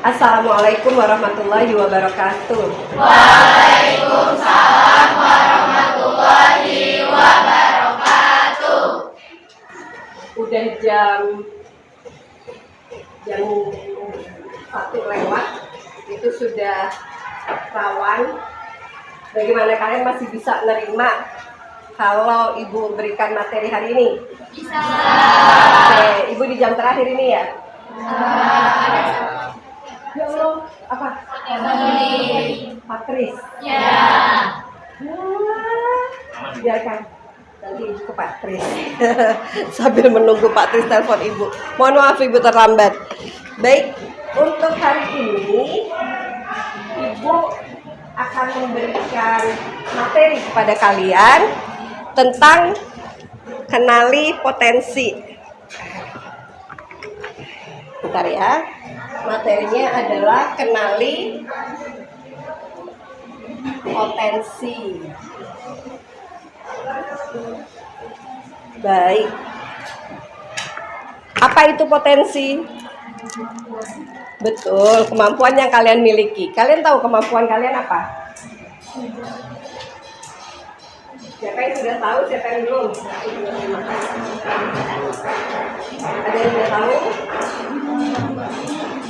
Assalamualaikum warahmatullahi wabarakatuh. Waalaikumsalam warahmatullahi wabarakatuh. Udah jam 1 lewat, itu sudah rawan. Bagaimana kalian masih bisa menerima kalau Ibu berikan materi hari ini? Bisa. Oke, Ibu di jam terakhir ini ya? Ya Allah, apa? Patris. Ya. Biarkan nanti Ibu ke Patris. Sambil menunggu Patris telepon Ibu. Mohon maaf Ibu terlambat. Baik, untuk hari ini Ibu akan memberikan materi kepada kalian tentang kenali potensi. Bentar ya. Materinya adalah kenali potensi. Baik. Apa itu potensi? Betul, kemampuan yang kalian miliki. Kalian tahu kemampuan kalian apa? Siapa yang sudah tahu, siapa yang belum? Ada yang sudah tahu?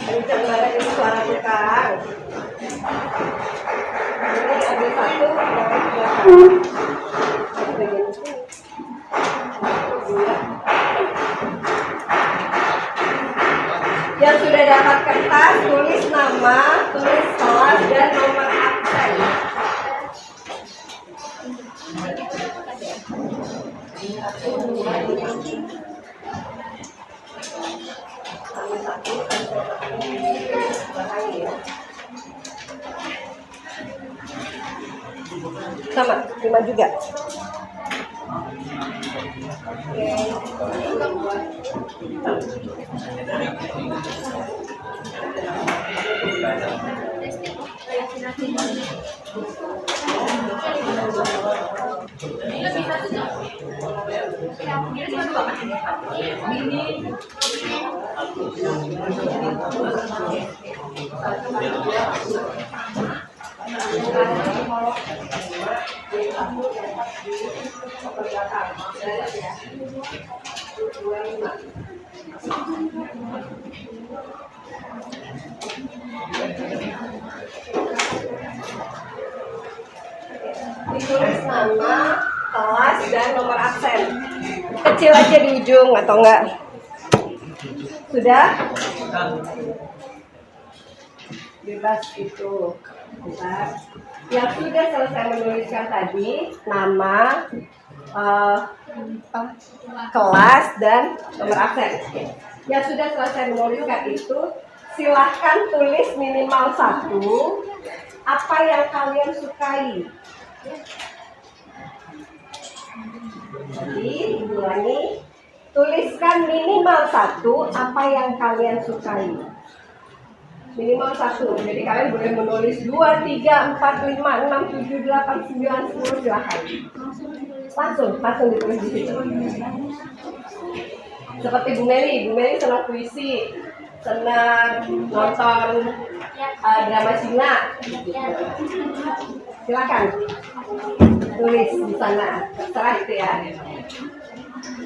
Kencang banget itu suara tukang. Ini ambil satu, yang sudah dapat kertas, tulis nama, tulis kelas, dan nomor absen. Sama, 5 juga. Ditulis nama, kelas, dan nomor absen. Kecil aja di ujung atau enggak? Sudah? Bebas itu. Bentar. Yang sudah selesai menuliskan tadi nama, kelas, dan nomor absen. Yang sudah selesai menuliskan itu, silahkan tulis minimal 1 apa yang kalian sukai. Jadi ulangi, tuliskan minimal 1 apa yang kalian sukai. Minimal 1. Jadi kalian boleh menulis 2, 3, 4, 5, 6, 7, 8, 9, 10, silahkan. Langsung ditulis di situ. Seperti Bu Meli senang puisi, senang nonton drama Cina. Silakan tulis di sana, terserah itu ya.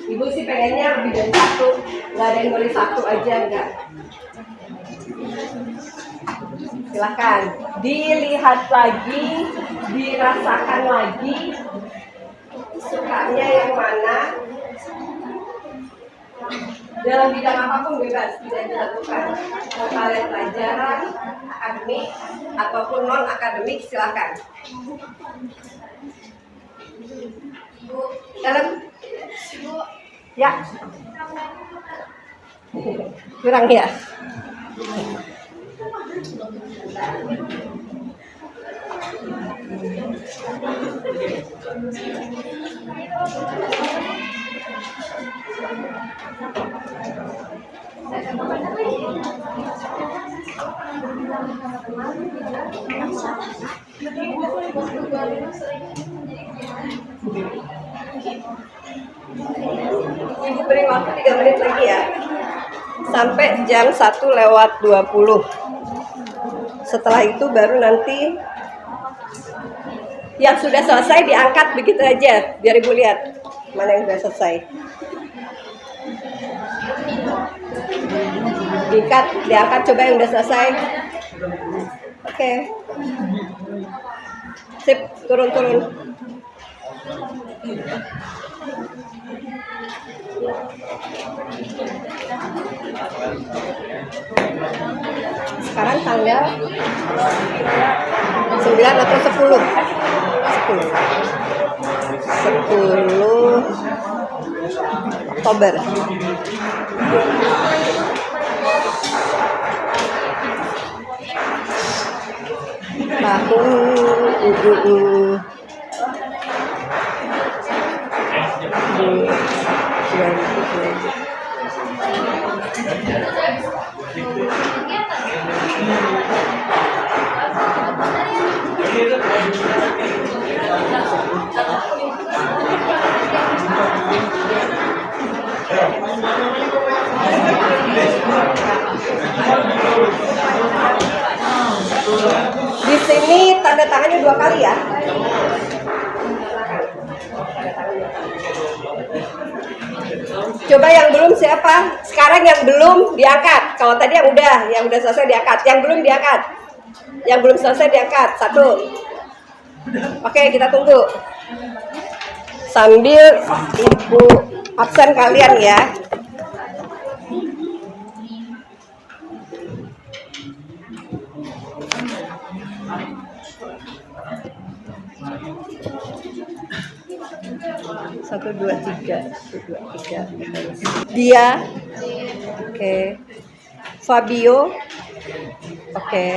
Ibu sih pengennya lebih dari 1, nggak ada yang nulis 1 aja, enggak. Silakan dilihat lagi, dirasakan lagi, sukanya yang mana. Dalam bidang apapun bebas, tidak ditentukan. Mau kalian pelajaran, akademik, ataupun non akademik, silakan. Dalam, ya, kurang ya. Ibu beri waktu 3 menit lagi ya. sampai jam 1:20. Setelah itu baru nanti yang sudah selesai diangkat begitu aja, biar Ibu lihat mana yang sudah selesai. Diangkat coba yang udah selesai. Oke. Sip, turun. Sekarang tanggal 9 atau 10? 10 Oktober. Tahun di sini tanda tangannya 2 kali ya. Coba yang belum siapa? Sekarang yang belum diangkat. Kalau tadi yang udah selesai diangkat. Yang belum diangkat. Yang belum selesai diangkat. 1. Oke, kita tunggu. Sambil Ibu absen kalian ya. Satu, dua, tiga. Dia, oke. Fabio, oke.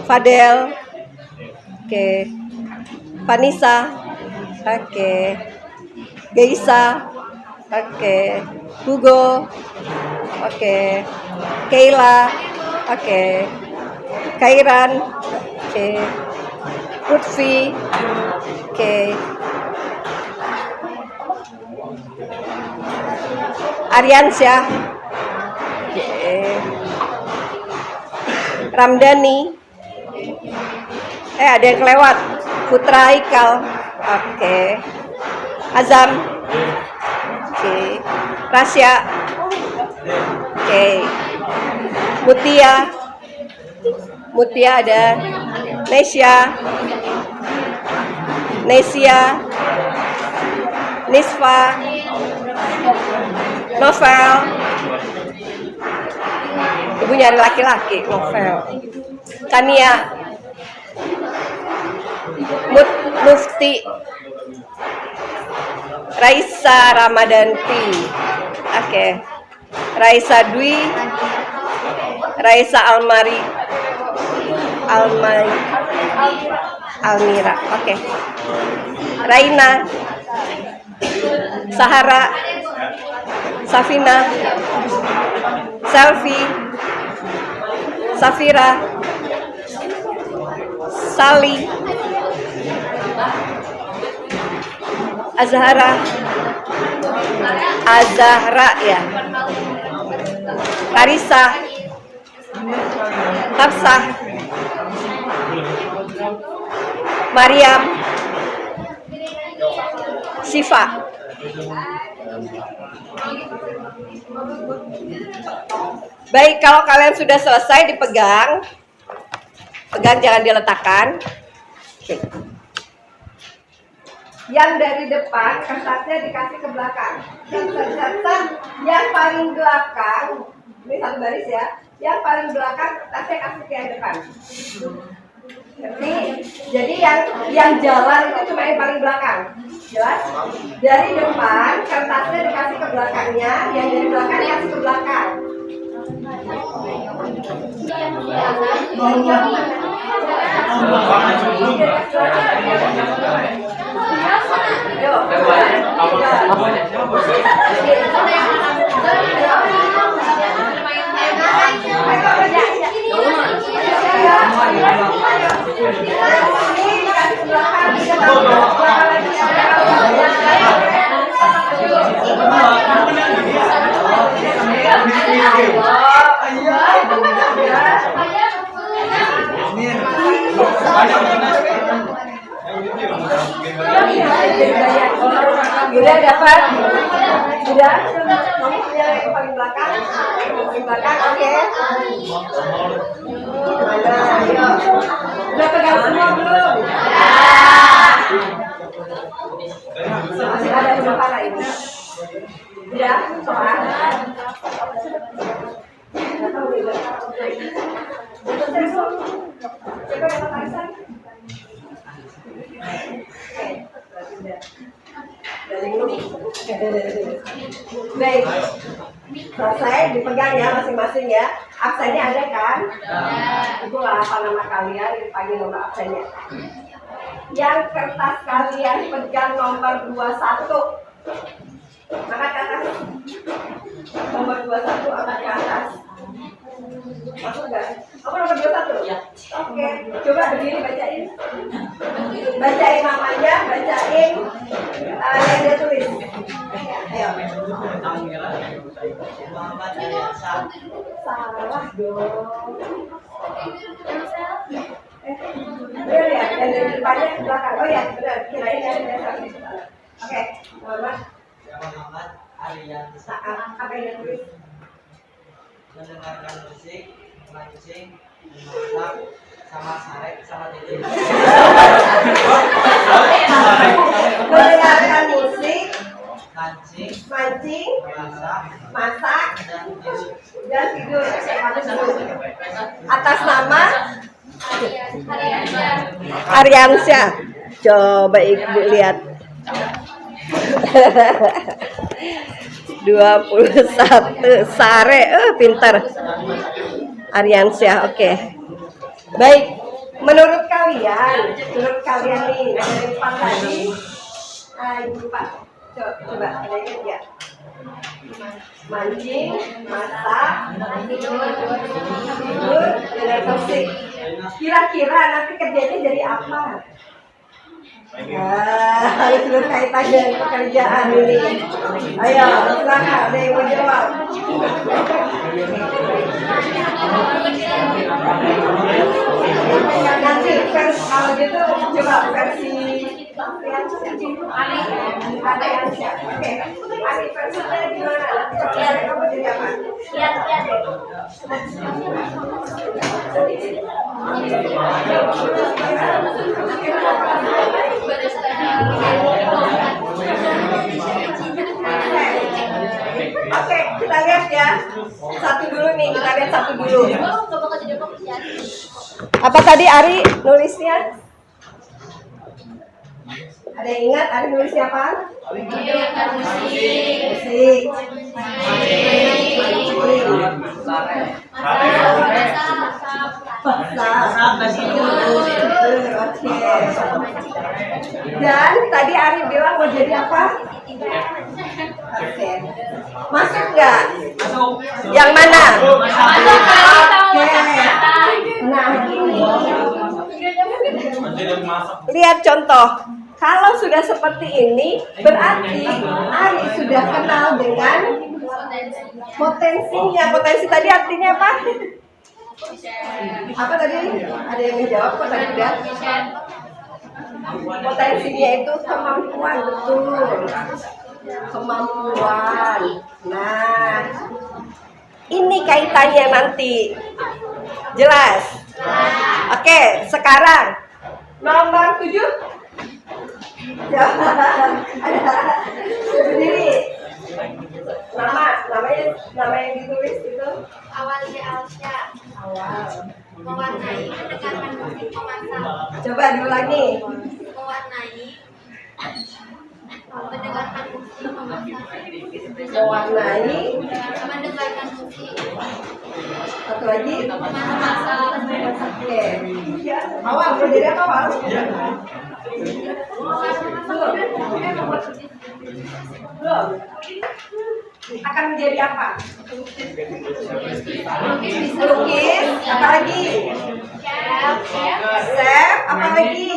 Fadel, oke. Vanessa, oke. Geisa, oke. Hugo, oke. Kayla, oke. Kairan, oke. Lutfi, oke. Aryansyah, Ramdhani, ada yang kelewat. Putra Ikal, oke. Azam, oke. Rasya, oke. Mutia ada. Nesia, Nisfa, Novel. Ibu nyari laki-laki. Novel. Kania, Mufti, Raisa Ramadanti, oke. Raisa Dwi, Raisa Almira, oke. Raina, Sahara, Safina, Selvi, Safira, Sali, Azahra ya. Larissa, Hafsah, Mariam, Syifa. Baik, kalau kalian sudah selesai dipegang. Pegang, jangan diletakkan. Oke. Yang dari depan kertasnya dikasih ke belakang. Yang paling belakang, ini satu baris ya. Yang paling belakang kertasnya kasih ke yang depan. Jadi yang jalan itu cuma yang paling belakang. Jelas? Dari depan kertasnya dikasih ke belakangnya, yang dari belakang dikasih ke belakang. Udah dapat? Udah? Kamu yang paling belakang? Paling belakang, oke. Mana? Ayo. Udah pegang semua belum? Masih ada sementara ini. Udah? Soal? Coba dapat arisan. Baik, selesai dipegang ya masing-masing ya. Absennya ada kan? Itulah apa nama kalian, dipanggil nomor absennya. Yang kertas kalian pegang nomor 21. Angkat ke atas. Nomor 21 angkat ke atas. Masuk nggak? Apa nomor 21? Ya. Oke, coba berdiri bacain. Bacain namanya, bacain yang dia tulis. Ayo. Salah dong. Benar ya, yang dari depannya ke belakang. Oh ya, benar. Kirain yang dari salah. Oke, Muhammad. Muhammad Aryan Apa yang dia tulis? Mendengarkan musik, mancing, memasak, sama sarek, sama titik. Mendengarkan musik, Mancing, masak, dan tidur. dan tidur. Atas nama Aryansyah. Coba Ibu lihat. 21 Sare, pintar. Aryansyah, oke. Baik, menurut kalian nih dari 4 tadi, Ibu Pak, coba ada ingat ya? Mancing, masak, tidur, dan musik. Kira-kira nanti kerjanya jadi apa? Harus berkaitan dengan pekerjaan ini. Ayo, silakan ada yang mau jawab. Nanti versi kalau gitu coba versi ada yang siap. Oke, Ali versinya gimana? Lihat kamu jadi apa? Lihat. Oke, kita lihat ya. Satu dulu nih, kita lihat satu dulu. Apa tadi Ari nulisnya? Ada yang ingat Ari nulisnya apa? Musik. Dan tadi Ari bilang mau jadi apa? Oke. Masuk nggak? Yang mana? Oke. Nah ini. Lihat contoh. Kalau sudah seperti ini, berarti Ari sudah kenal dengan potensinya. Potensi tadi artinya apa? Apa tadi? Ada yang menjawab kok tadi udah? Potensinya itu kemampuan, betul. Kemampuan. Nah, ini kaitannya nanti. Jelas? Oke, sekarang nomor 7. Berdiri. Nama yang ditulis itu Awalnya Alsya. awal. Mewarnai mendengarkan musik memasak. Coba diulangi. Mewarnai mendengarkan musik memasak. Mewarnai. Mendengarkan musik Satu lagi. memasak. Oke. Awal berdiri apa awal? Belum. Akan menjadi apa? Lukis. Apa lagi? Chef. Apa lagi?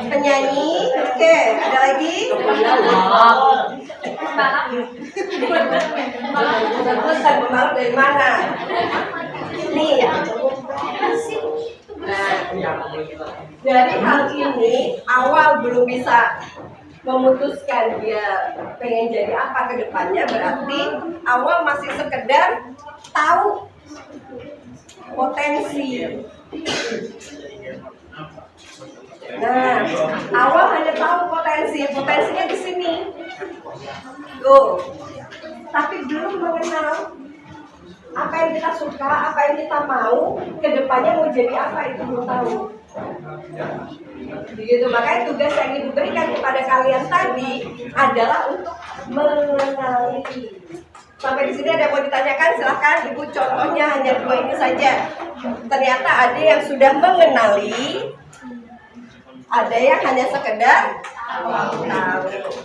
Penyanyi. Oke. Ada lagi? Pembalap dari mana? Nih. Nah, dari hal ini awal belum bisa memutuskan dia pengen jadi apa ke depannya, berarti awal masih sekedar tahu potensi. Nah, awal hanya tahu potensinya di sini. Tuh. Tapi belum mengenal apa yang kita suka, apa yang kita mau, ke depannya mau jadi apa, itu belum tahu. Begitu, makanya tugas yang Ibu berikan kepada kalian tadi adalah untuk mengenali. Sampai di sini ada yang mau ditanyakan, silahkan Ibu, contohnya hanya 2 ini saja. Ternyata ada yang sudah mengenali, ada yang hanya sekedar tahu.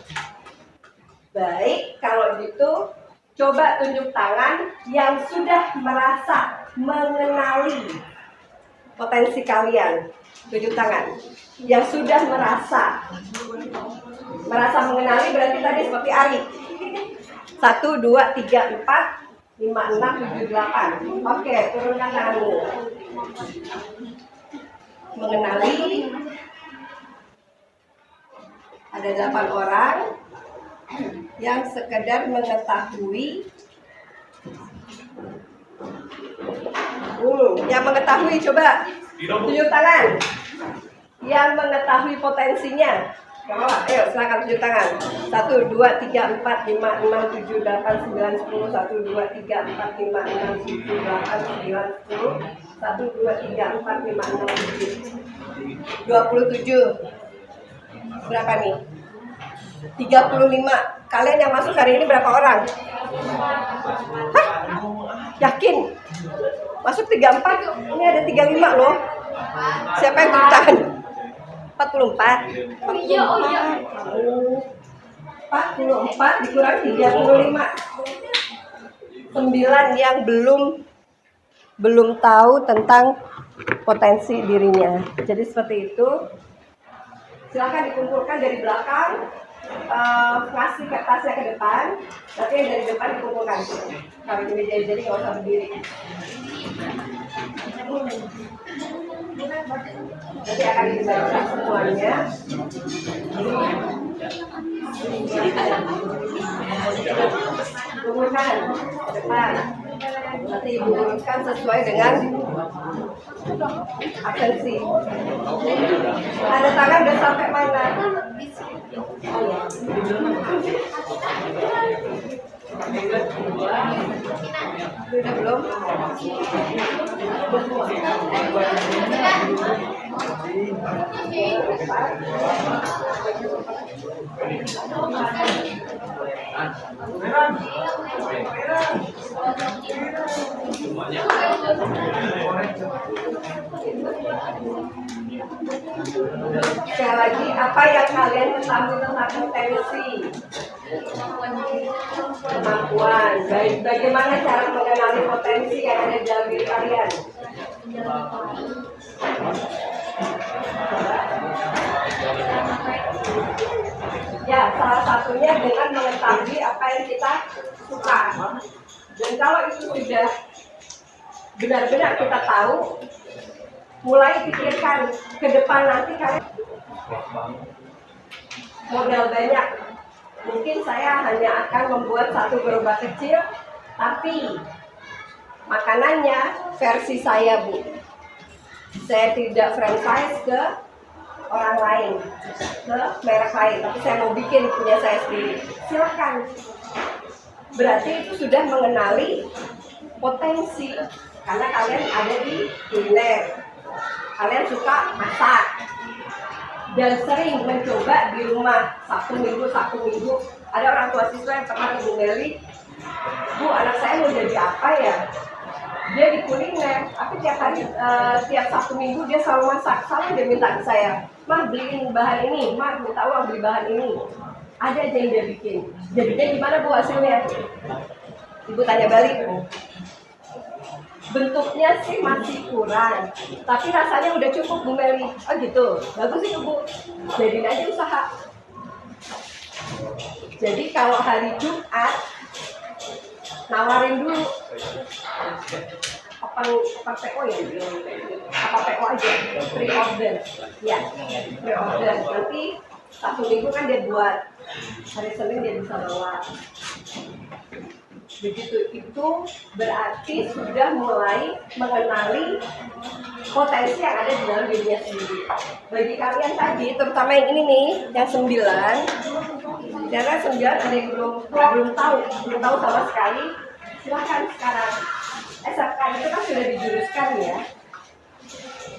Baik, kalau gitu coba tunjuk tangan yang sudah merasa mengenali potensi kalian. Tunjuk tangan yang sudah merasa mengenali, berarti tadi seperti Ari. 1, 2, 3, 4, 5, 6, 7, 8. Oke, turunkan tanganmu. Mengenali. Ada 8 orang yang sekedar mengetahui. Yang mengetahui, coba tunjuk tangan. Yang mengetahui potensinya. Ayo, silakan tunjuk tangan. 1, 2, 3, 4, 5, 6, 7, 8, 9, 10. 1, 2, 3, 4, 5, 6, 7, 8, 9, 10. 1, 2, 3, 4, 5, 6, 7. 27. Berapa nih? 35. Kalian yang masuk hari ini berapa orang? Hah? Yakin? Masuk 34? Ini ada 35 loh. Siapa yang tunjuk tangan? 44. 44 dikurang 35. 9 yang belum tahu tentang potensi dirinya. Jadi seperti itu. Silakan dikumpulkan dari belakang, ngasih kertasnya ke depan, tapi yang dari depan dikumpulkan. Kalau ini jadi nggak usah berdiri. Nanti akan dibaca semuanya. Kumpulkan ke depan. Nanti Ibu urutkan sesuai dengan atensi. Ada tangan udah sampai mana? Oh ya. Udah belum? Sekali lagi, apa yang kalian ketahui tentang potensi? Kemampuan. Bagaimana cara mengenali potensi yang ada di dalam diri kalian? Ya, salah satunya dengan mengetahui apa yang kita suka. Dan kalau itu sudah benar-benar kita tahu, mulai pikirkan ke depan nanti kalian modal banyak. Mungkin saya hanya akan membuat satu gerobak kecil, tapi makanannya versi saya, Bu. Saya tidak franchise ke orang lain, ke merek lain, tapi saya mau bikin punya saya sendiri. Silakan. Berarti itu sudah mengenali potensi, karena kalian ada di kuliner. Kalian suka masak dan sering mencoba di rumah Sabtu Minggu. Ada orang tua siswa yang pernah Ibu Meli, Bu, anak saya mau jadi apa ya? Dia di kuliner, tapi tiap hari, tiap Sabtu Minggu dia selalu masak. Selalu dia minta ke saya, Mah beliin bahan ini, Mah minta uang beli bahan ini. Ada aja yang dia bikin. Jadinya gimana Bu hasilnya? Ibu tanya balik. Bentuknya sih masih kurang, tapi rasanya udah cukup Bu Meli. Oh gitu, bagus itu Bu. Jadiin aja usaha. Jadi kalau hari Jumat nawarin dulu apa PO ya? Apa PO aja? Pre-order. Ya, pre-order. Nanti Sabtu Minggu kan dia buat, hari Senin dia bisa bawa. Begitu itu berarti sudah mulai mengenali potensi yang ada di dalam dirinya sendiri. Bagi kalian tadi, terutama yang ini nih, yang 9, karena 9 ada yang belum tahu sama sekali. Silahkan sekarang. SMK itu kan sudah dijuruskan ya.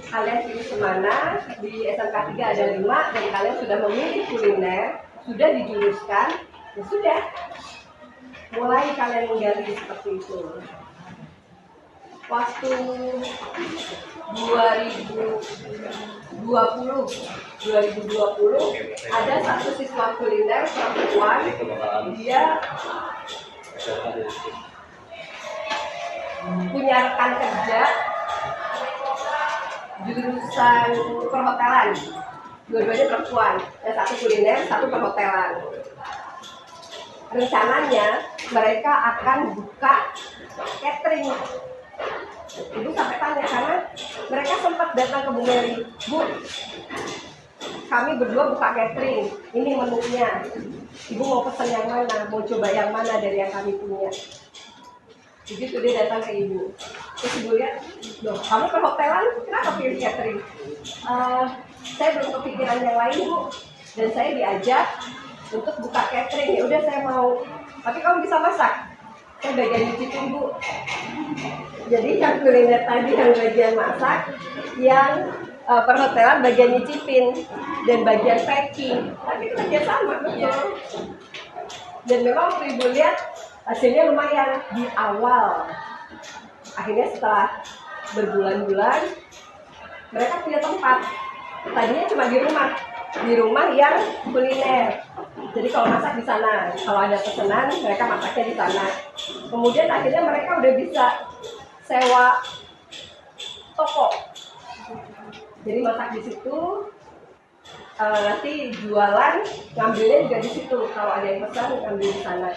Kalian pilih kemana, di SMK 3 ada 5, dan kalian sudah memilih kuliner, sudah dijuruskan, ya sudah. Mulai kalian menggali seperti itu. Waktu 2020 ada satu siswa kuliner perempuan, dia punya rekan kerja jurusan perhotelan, dua-duanya perempuan, yang satu kuliner, satu perhotelan. Rencananya mereka akan buka catering. Ibu sampai tanya karena mereka sempat datang ke Bu Mary, Bu, kami berdua buka catering, ini menunya. Ibu mau pesan yang mana, mau coba yang mana dari yang kami punya. Begitu dia datang ke ibu, terus ibu lihat, loh kamu perhotelan, kenapa pilih catering? Saya belum kepikiran yang lain Bu, dan saya diajak untuk buka catering. Ya udah saya mau, tapi kamu bisa masak? Saya bagian nyicipin Bu. Jadi yang kuliner tadi yang bagian masak, yang perhotelan bagian nyicipin dan bagian packing. Tapi kerja sama betul. Dan memang waktu ibu lihat hasilnya lumayan di awal. Akhirnya setelah berbulan-bulan mereka punya tempat. Tadinya cuma di rumah yang kuliner. Jadi kalau masak di sana, kalau ada pesanan mereka masaknya di sana. Kemudian akhirnya mereka udah bisa sewa toko. Jadi masak di situ, nanti jualan ngambilnya juga di situ. Kalau ada yang pesan ngambil di sana.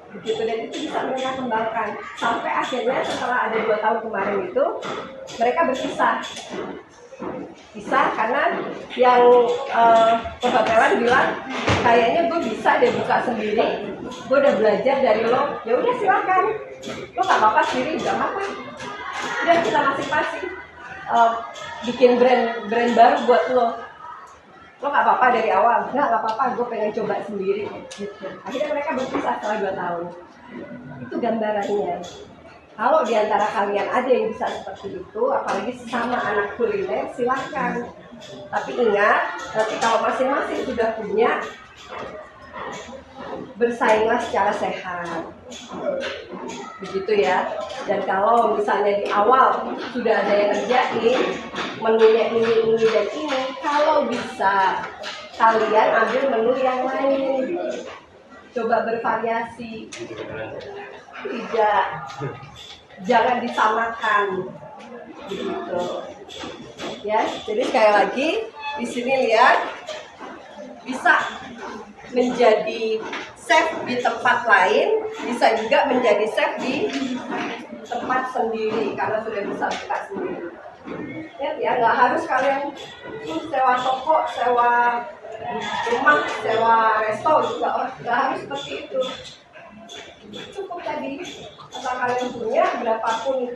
Begitu, dan itu bisa mereka kembangkan sampai akhirnya setelah ada 2 tahun kemarin itu mereka berpisah karena yang perhotelan bilang kayaknya gue bisa deh buka sendiri, gue udah belajar dari lo, ya udah silakan, lo nggak apa-apa sendiri, nggak apa-apa, udah kita masing-masing bikin brand baru buat lo nggak apa-apa dari awal, nggak apa-apa, gue pengen coba sendiri gitu. Akhirnya mereka berpisah setelah 2 tahun. Itu gambarannya. Kalau diantara kalian ada yang bisa seperti itu, apalagi sama anak kuliner, silakan. Tapi ingat, nanti kalau masing-masing sudah punya, bersainglah secara sehat. Begitu ya. Dan kalau misalnya di awal sudah ada yang ngerjain menunya ini dan ini, kalau bisa kalian ambil menu yang lain, coba bervariasi, jangan disamakan gitu ya. Jadi sekali lagi di sini lihat, bisa menjadi chef di tempat lain, bisa juga menjadi chef di tempat sendiri karena sudah bisa buka sendiri. Ya nggak harus kalian sewa toko, sewa rumah, sewa resto juga, nggak harus seperti itu. Cukup tadi asal kalian punya, berapapun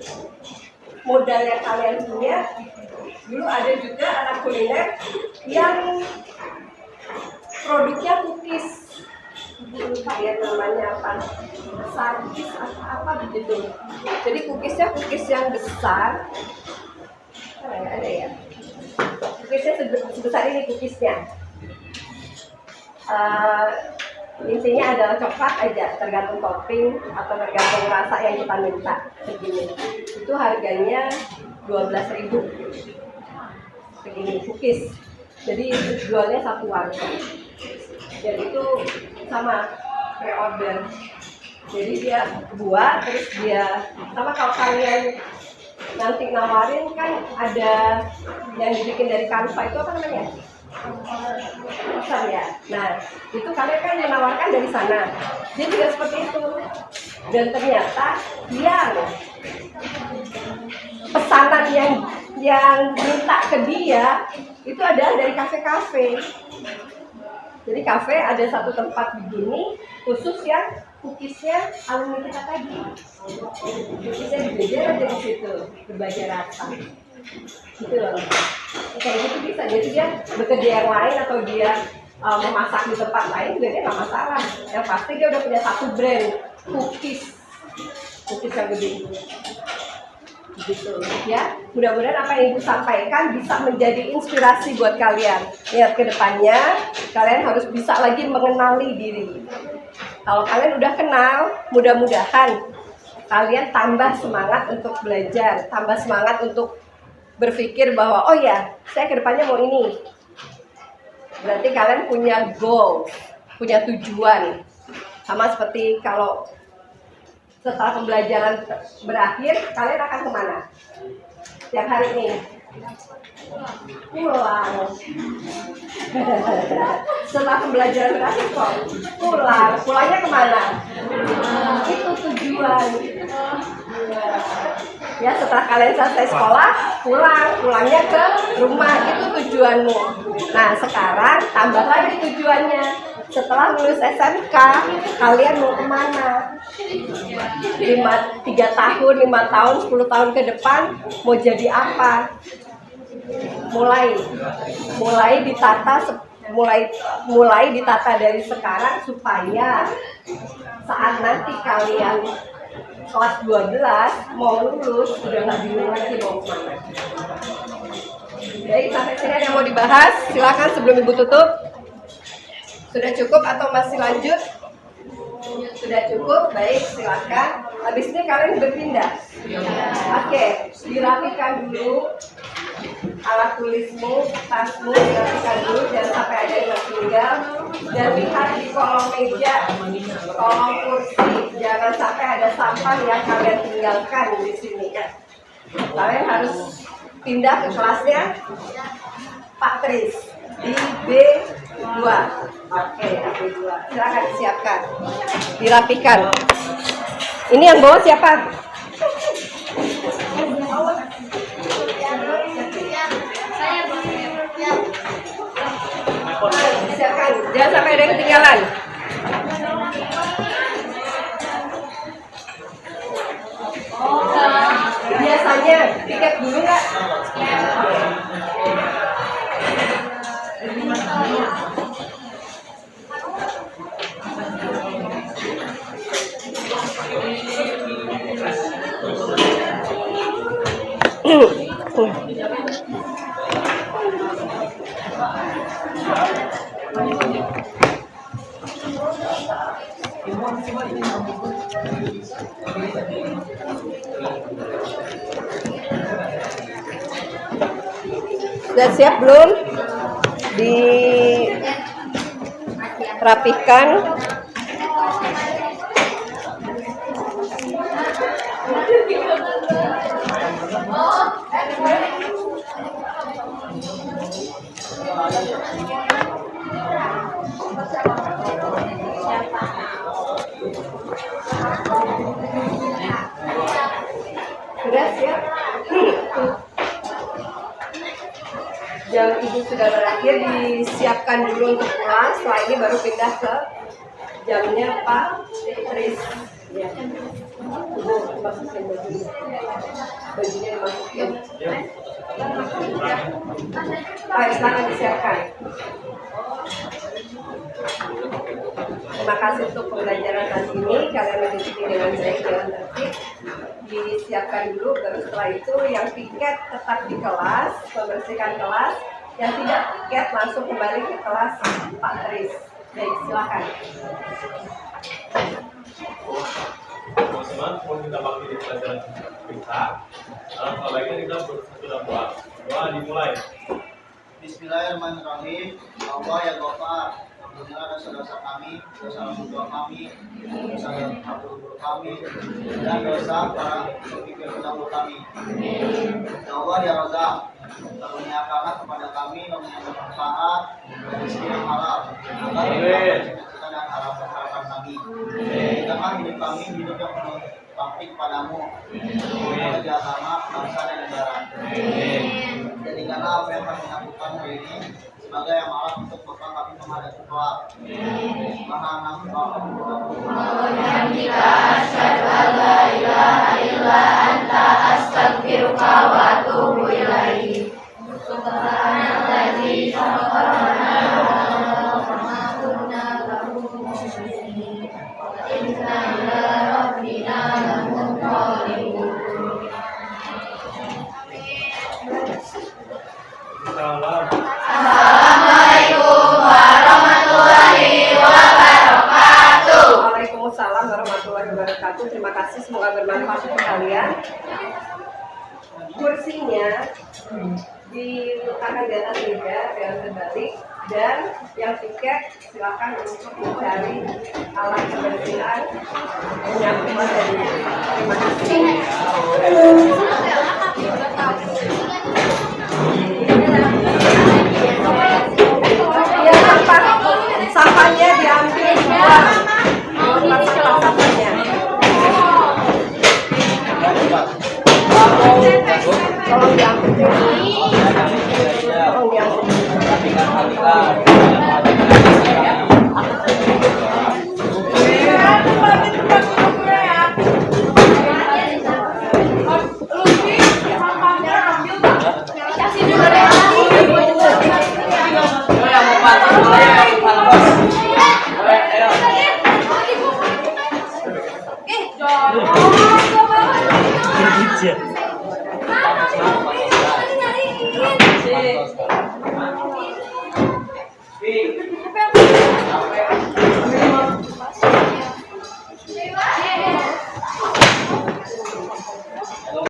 modal yang kalian punya. Dulu ada juga anak kuliner yang produknya cookies, lupa ya namanya apa, sarkis atau apa begitu. Jadi cookiesnya cookies yang besar, ada ya, cookiesnya sebesar ini cookiesnya. Intinya adalah coklat aja, tergantung topping atau tergantung rasa yang kita minta. Segini, itu harganya 12.000 segini cookies. Jadi jualnya satuan. Dan itu sama pre-order. Jadi dia buat, terus dia sama. Kalau kalian nanti nawarin kan ada yang dibikin dari Canva, itu apa namanya? Pesan ya. Nah, itu kalian kan menawarkan dari sana. Dia juga seperti itu. Dan ternyata yang pesanan yang minta ke dia itu adalah dari kafe-kafe. Jadi kafe ada satu tempat begini khusus yang cookiesnya alumni kita tadi. Cookiesnya dibejer aja di situ, berbagai rasa. Gitu loh. Kayak gitu bisa. Jadi dia bekerja yang lain atau dia memasak di tempat lain juga dia nggak masalah. Yang pasti dia udah punya satu brand cookies yang gede. Gitu ya. Mudah-mudahan apa yang Ibu sampaikan bisa menjadi inspirasi buat kalian. Ya, ke depannya kalian harus bisa lagi mengenali diri. Kalau kalian udah kenal, mudah-mudahan kalian tambah semangat untuk belajar, tambah semangat untuk berpikir bahwa oh ya, saya ke depannya mau ini. Berarti kalian punya goal, punya tujuan. Sama seperti kalau setelah pembelajaran berakhir, kalian akan kemana? Tiap hari ini? Pulang. Setelah pembelajaran berakhir kok pulang. Pulangnya kemana? Itu tujuan. Ya, setelah kalian selesai sekolah, pulangnya ke rumah. Itu tujuanmu. Nah, sekarang tambah lagi tujuannya. Setelah lulus SMK, kalian mau kemana? 3 tahun, 5 tahun, 10 tahun ke depan mau jadi apa? Mulai ditata dari sekarang supaya saat nanti kalian kelas 12 mau lulus udah nggak bingung lagi mau kemana. Baik, sampai sini ada yang mau dibahas? Silakan sebelum Ibu tutup. Sudah cukup atau masih lanjut? Sudah cukup, baik, silakan. Habis ini kalian berpindah. Oke, dirapikan dulu alat tulismu, tasmu, dirapikan dulu, jangan sampai ada yang tertinggal. Dan lihat di kolong meja, kolong kursi, jangan sampai ada sampah yang kalian tinggalkan di sini. Kalian harus pindah ke kelasnya Pak Tris di B2. Oke, B2. Silakan disiapkan, dirapikan. Ini yang bawa siapa? Siapkan, jangan sampai ada yang ketinggalan. Biasanya tiket dulu nggak? Sudah siap belum? Dirapikan. Sudah siap? Jam Ibu sudah berakhir, disiapkan dulu untuk pulang. Setelah ini baru pindah ke jamnya Pak Tris. Ya. Ibu masukin bajunya dimasukin. Ayo, silakan disiapkan. Terima kasih untuk pembelajaran kali ini. Kalian mengikuti dengan baik, dengan tertib. Disiapkan dulu, baru setelah itu yang tiket tetap di kelas, membersihkan kelas. Yang tidak tiket langsung kembali ke kelas Pak Tris. Baik, silakan. Teman-teman, mau kita bakti di pelajaran kita. Alangkah baiknya kita bersatu dalam doa. Doa dimulai. Bismillahirrahmanirrahim. Allah ya Ghafar, ampunilah dosa-dosa kami, dosa orang tua kami, dosa guru kami, dan dosa para pemikir pendahulu kami. Ya Allah ya Razak, karuniakanlah kepada kami ilmu yang bermanfaat dan rezeki yang halal, agar cita-cita dan harapan kami. Jadikanlah hidup kami hidup yang penuh bakti kepadamu, kerja sama bangsa dan negara. Jadikanlah apa yang kami lakukan hari ini sebagai amalan untuk bekal kami menghadap kelak. Salam. Waalaikumsalam warahmatullahi wabarakatuh. Terima kasih, semoga bermanfaat untuk kalian. Kursinya diletakkan di atas meja dengan terbalik, dan yang tiket silakan untuk mencari alat kebersihan yang dari. Terima kasih. Ya, sampahnya diambil semua. Tempat sampahnya. Tolong diambil. Tolong diambil. Kecil.